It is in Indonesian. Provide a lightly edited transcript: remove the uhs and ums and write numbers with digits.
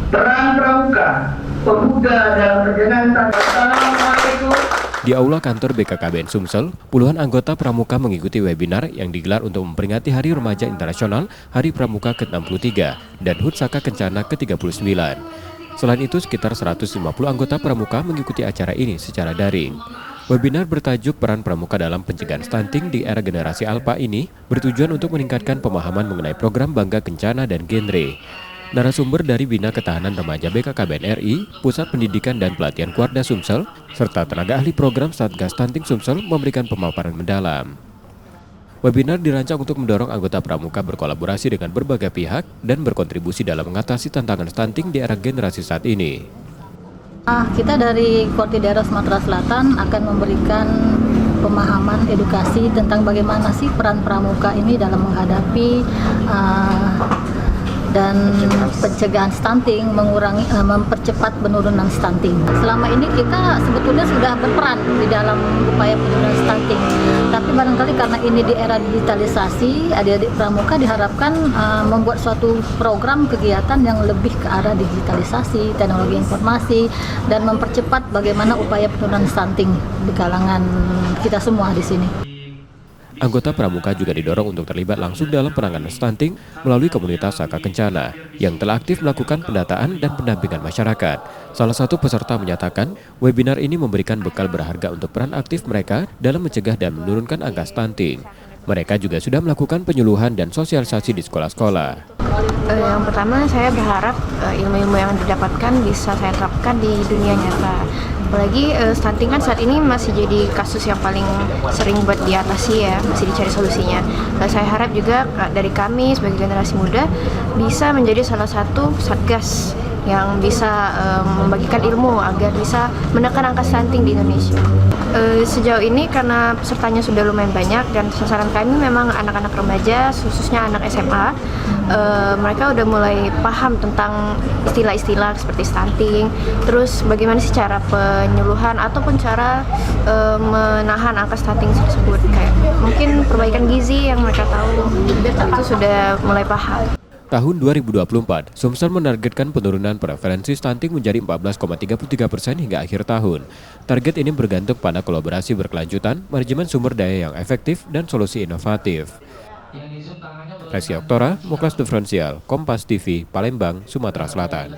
Peran Pramuka, pemuda dalam perjalanan tanpa. Assalamualaikum. Di Aula Kantor BKKBN Sumsel, puluhan anggota Pramuka mengikuti webinar yang digelar untuk memperingati Hari Remaja Internasional, Hari Pramuka ke-63, dan HUT Saka Kencana ke-39. Selain itu, sekitar 150 anggota Pramuka mengikuti acara ini secara daring. Webinar bertajuk Peran Pramuka dalam Pencegahan Stunting di Era Generasi Alpha ini bertujuan untuk meningkatkan pemahaman mengenai program Bangga Kencana dan Genre. Narasumber dari Bina Ketahanan Remaja BKKBN RI, Pusat Pendidikan dan Pelatihan Kuarda Sumsel, serta tenaga ahli program Satgas Stunting Sumsel memberikan pemaparan mendalam. Webinar dirancang untuk mendorong anggota Pramuka berkolaborasi dengan berbagai pihak dan berkontribusi dalam mengatasi tantangan stunting di era generasi saat ini. Kita dari Korti Daerah Sumatera Selatan akan memberikan pemahaman edukasi tentang bagaimana sih peran pramuka ini dalam menghadapi dan pencegahan stunting, mempercepat penurunan stunting. Selama ini kita sebetulnya sudah berperan di dalam upaya penurunan stunting. Tapi barangkali karena ini di era digitalisasi, adik-adik pramuka diharapkan membuat suatu program kegiatan yang lebih ke arah digitalisasi, teknologi informasi, dan mempercepat bagaimana upaya penurunan stunting di kalangan kita semua di sini. Anggota Pramuka juga didorong untuk terlibat langsung dalam penanganan stunting melalui komunitas Saka Kencana yang telah aktif melakukan pendataan dan pendampingan masyarakat. Salah satu peserta menyatakan, webinar ini memberikan bekal berharga untuk peran aktif mereka dalam mencegah dan menurunkan angka stunting. Mereka juga sudah melakukan penyuluhan dan sosialisasi di sekolah-sekolah. Yang pertama, saya berharap ilmu-ilmu yang didapatkan bisa saya terapkan di dunia nyata. Apalagi stunting kan saat ini masih jadi kasus yang paling sering buat diatasi ya, masih dicari solusinya. Saya harap juga dari kami sebagai generasi muda bisa menjadi salah satu satgas yang bisa membagikan ilmu agar bisa menekan angka stunting di Indonesia. Sejauh ini karena pesertanya sudah lumayan banyak dan sasaran kami memang anak-anak remaja, khususnya anak SMA, mereka udah mulai paham tentang istilah-istilah seperti stunting, terus bagaimana sih cara penyuluhan ataupun cara menahan angka stunting tersebut, kayak mungkin perbaikan gizi yang mereka tahu, itu sudah mulai paham. Tahun 2024, Sumsel menargetkan penurunan prevalensi stunting menjadi 14,33% hingga akhir tahun. Target ini bergantung pada kolaborasi berkelanjutan, manajemen sumber daya yang efektif, dan solusi inovatif. Resi Oktora, Muklas Diferensial, Kompas TV, Palembang, Sumatera Selatan.